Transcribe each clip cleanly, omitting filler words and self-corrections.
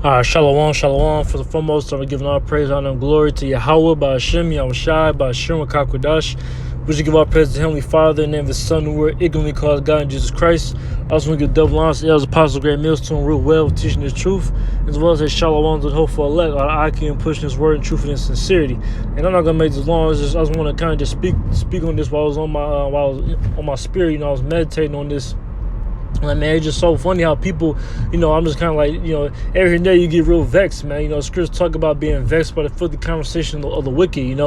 Shalom, shalom. For the foremost, I'm giving all praise, honor, and glory to Yahweh, by Hashem, Yahushai, by Hashem, Kakwadash. We should give all praise to the Heavenly Father in the name of His Son, who we're ignorantly called God in Jesus Christ. I also want to give double honors to the Apostle Great Mills to him real well, teaching His truth, as well as a shalom to the hopeful elect, I can pushing His word in truth and in sincerity. And I'm not gonna make this long. I just want to kind of just speak on this while I was on my spirit. I was meditating on this. Like, man, it's just so funny how people, I'm just kind of like, every day you get real vexed, man. Scriptures talk about being vexed by the filthy conversation of the wicked, and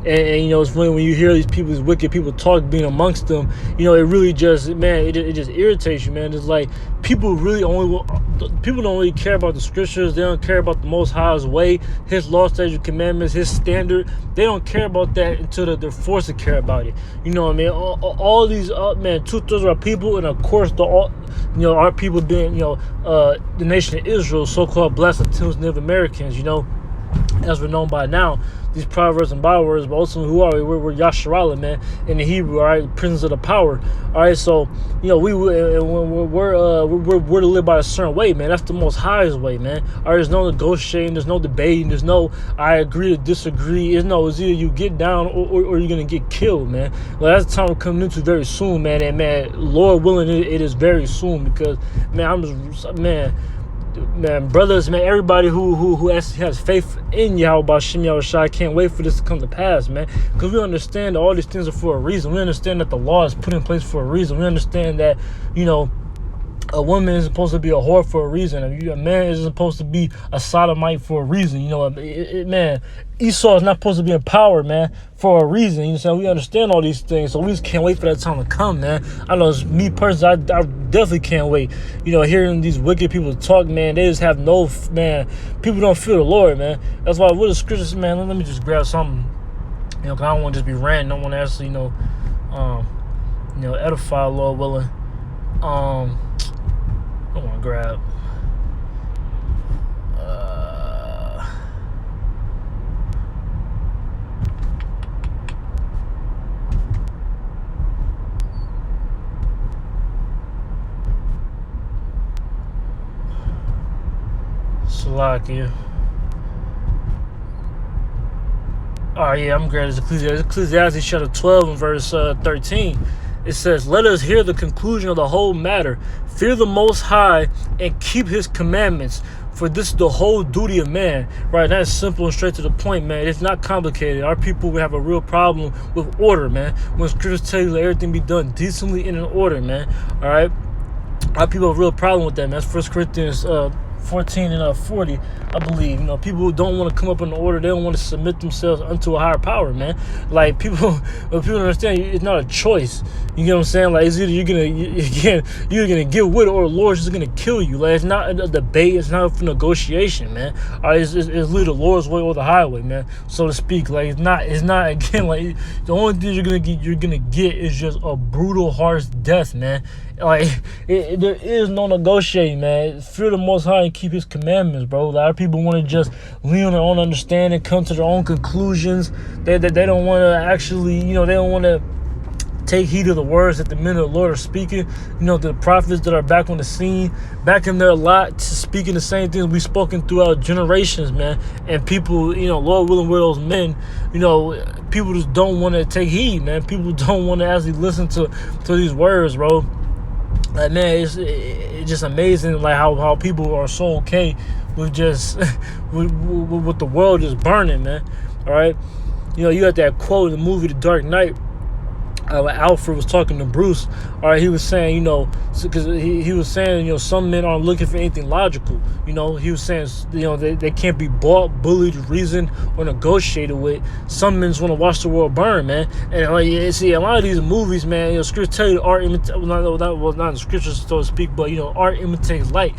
it's funny when you hear these wicked people talk being amongst them, it really just, man, it just irritates you, man. It's like people don't really care about the scriptures. They don't care about the Most High's way, His law, statutes, commandments, His standard. They don't care about that until they're forced to care about it. You know what I mean? All these, man, 2/3 of our people, and of course our people being, the nation of Israel, so-called blessed Latins, Native Americans, as we're known by now, these proverbs and bywords, but ultimately who are we? We're Yasharallah, man, in the Hebrew, all right, presence of the power, all right. So, we're to live by a certain way, man. That's the Most Highest way, man. All right, there's no negotiating, there's no debating, there's no I agree to disagree. It's either you get down or you're gonna get killed, man. Well, that's the time we're coming into very soon, man. And man, Lord willing, it is very soon, because man, brothers, man, everybody who has faith in Yahweh, Bashim Yahushai, can't wait for this to come to pass, man. Because we understand that all these things are for a reason. We understand that the law is put in place for a reason. We understand that, a woman is supposed to be a whore for a reason. A man is supposed to be a sodomite for a reason. Man, Esau is not supposed to be in power, man, for a reason. We understand all these things, so we just can't wait for that time to come, man. I know, it's me personally, I definitely can't wait. Hearing these wicked people talk, man, they just have people don't fear the Lord, man. That's why with the scriptures, man, let me just grab something, because I don't want to just be ranting. I want to actually, edify, Lord willing. I want to grab Salakia. Alright, yeah, I'm grabbing Ecclesiastes chapter 12 and verse 13. It says, "Let us hear the conclusion of the whole matter. Fear the Most High and keep His commandments, for this is the whole duty of man." Right? That's simple and straight to the point, man. It's not complicated. Our people will have a real problem with order, man. When scriptures tell you that everything be done decently and in order, man. All right? Our people have a real problem with that, man. That's 1 Corinthians 14 and 40, I believe. People who don't want to come up in order, they don't want to submit themselves unto a higher power, man. Like, people understand, it's not a choice. You get what I'm saying? Like, it's either you're gonna get with it, or the Lord's just gonna kill you. Like, it's not a debate, it's not for negotiation, man. All right, it's literally the Lord's way or the highway, man, so to speak. Like, it's not again, like, the only thing you're gonna get is just a brutal, harsh death, man. Like, there is no negotiating, man. Fear the Most High and keep His commandments, bro. A lot of people want to just lean on their own understanding, come to their own conclusions. They don't want to actually, they don't want to take heed of the words that the men of the Lord are speaking. The prophets that are back on the scene, back in their lot, speaking the same things we've spoken throughout generations, man. And people, Lord willing, we're those men. People just don't want to take heed, man. People don't want to actually listen to these words, bro. Like, man, it's just amazing, like how people are so okay with just with the world just burning, man. All right, you got that quote in the movie The Dark Knight. Alfred was talking to Bruce. All right, he was saying, because he was saying, some men aren't looking for anything logical. He was saying, they can't be bought, bullied, reasoned, or negotiated with. Some men just want to watch the world burn, man. And like, see, a lot of these movies, man, scriptures tell you art imitates, not the scriptures, so to speak, but art imitates life.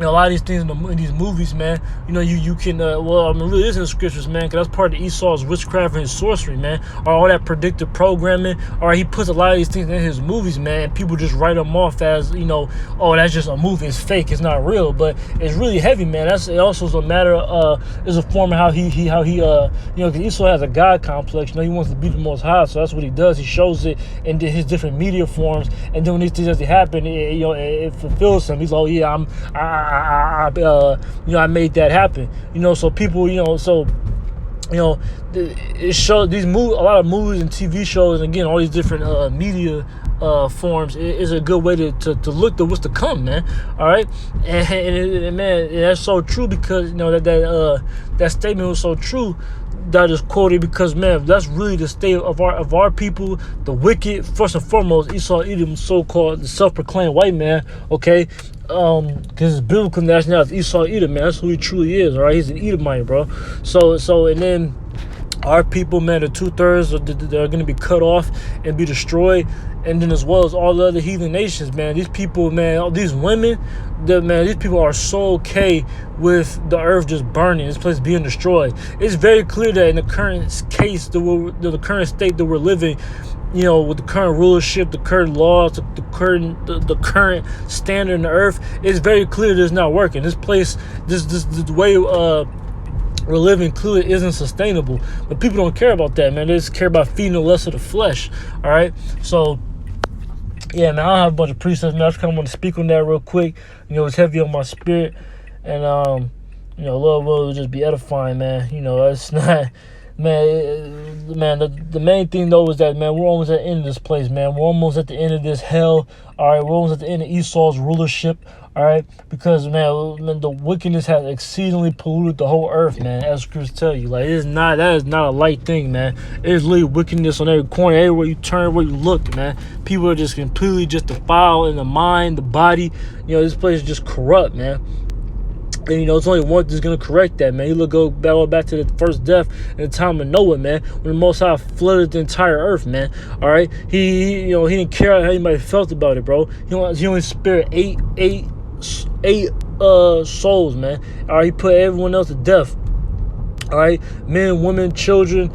A lot of these things in these movies, man, you can, really is in the scriptures, man, because that's part of Esau's witchcraft and his sorcery, man, or all that predictive programming, or he puts a lot of these things in his movies, man, and people just write them off as, oh, that's just a movie, it's fake, it's not real, but it's really heavy, man. It also is a matter of, is a form of how he because Esau has a God complex, he wants to be the Most High, so that's what he does. He shows it in his different media forms, and then when these things actually happen, it fulfills him. He's like, oh, yeah, I made that happen. So people, it shows these movies, a lot of movies and TV shows, and again, all these different media forms is a good way to look to what's to come, man. All right, and man, that's so true, because that statement was so true that is quoted, because man, that's really the state of our people, the wicked. First and foremost, Esau Edom, so-called the self-proclaimed white man. Okay, because his biblical nationality is Esau Edom, man. That's who he truly is. All right, he's an Edomite, bro. So and then our people, man, the 2/3 are going to be cut off and be destroyed, and then as well as all the other heathen nations, man. These people, man, all these women, these people are so okay with the earth just burning, this place being destroyed. It's very clear that in the current case, the current state that we're living, with the current rulership, the current laws, the current standard in the earth, it's very clear that it's not working. This place, this way we're living clearly isn't sustainable. But people don't care about that, man. They just care about feeding the lust of the flesh. All right, so yeah, man, I don't have a bunch of precepts, man. I just kind of want to speak on that real quick. It's heavy on my spirit, and Lord will just be edifying, man. It's not. Man, the main thing though is that, man, we're almost at the end of this place, man. We're almost at the end of this hell. All right, we're almost at the end of Esau's rulership. All right, because man, the wickedness has exceedingly polluted the whole earth, man. As scriptures tell you, that is not a light thing, man. There's literally wickedness on every corner, everywhere you turn, where you look, man. People are just completely just defiled in the mind, the body. This place is just corrupt, man. And it's only one that's gonna correct that, man. You go back to the first death in the time of Noah, man, when the Most High flooded the entire earth, man. All right, he didn't care how anybody felt about it, bro. He only spared eight souls, man. All right, he put everyone else to death. All right, men, women, children,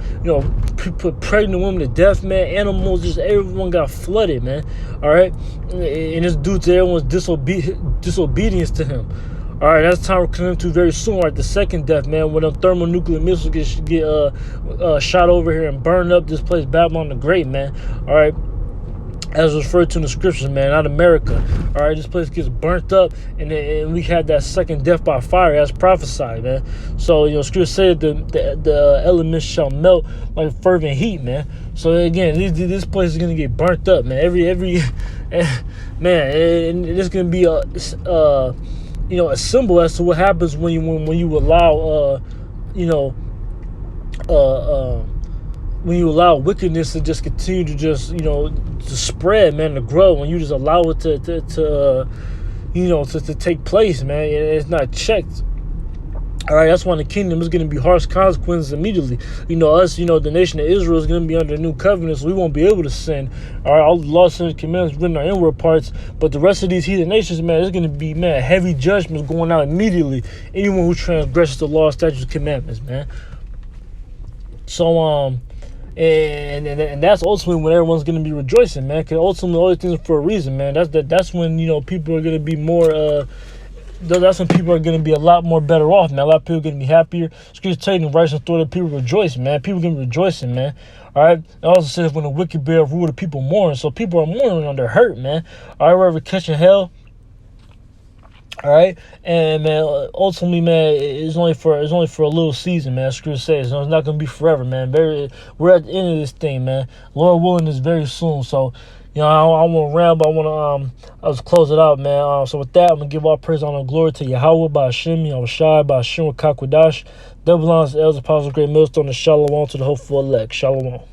put pregnant women to death, man. Animals, just everyone got flooded, man. All right, and it's due to everyone's disobedience to him. All right, that's time we're coming to very soon. Right, the second death, man, when the thermonuclear missiles get shot over here and burn up this place, Babylon the Great, man. All right, as referred to in the scriptures, man, not America. All right, this place gets burnt up, and we had that second death by fire as prophesied, man. So scripture said the elements shall melt like fervent heat, man. So again, this place is gonna get burnt up, man. Every man, and it's gonna be a symbol as to what happens when you allow when you allow wickedness to just continue to just to spread, man, to grow, when you just allow it to take place, man. It's not checked. All right, that's why in the kingdom is going to be harsh consequences immediately. Us, the nation of Israel is going to be under a new covenant, so we won't be able to sin. All right, all the laws and commandments written in our inward parts. But the rest of these heathen nations, man, there's going to be, man, heavy judgments going out immediately. Anyone who transgresses the law, statutes, commandments, man. So, and that's ultimately when everyone's going to be rejoicing, man. Because ultimately, all these things are for a reason, man. That's when people are going to be more. That's when people are going to be a lot more better off, man. A lot of people are going to be happier. Scripture telling the righteous thought that people rejoice, man. People are going to be rejoicing, man. All right. It also says when the wicked bear rule, the people mourn. So people are mourning on their hurt, man. All right, we're catching hell. All right, and man, ultimately, man, it's only for a little season, man. Scripture says, so it's not gonna be forever, man. We're at the end of this thing, man. Lord willing, is very soon. So, I want to ramble. I want to I'll just close it out, man. So with that, I'm gonna give all praise, honor, and glory to Yahweh, by Hashem, Yahushai, by Hashem, Kakwadash. Double honors, elders, apostles, great millstone, and shalom to the hopeful elect. Shalom.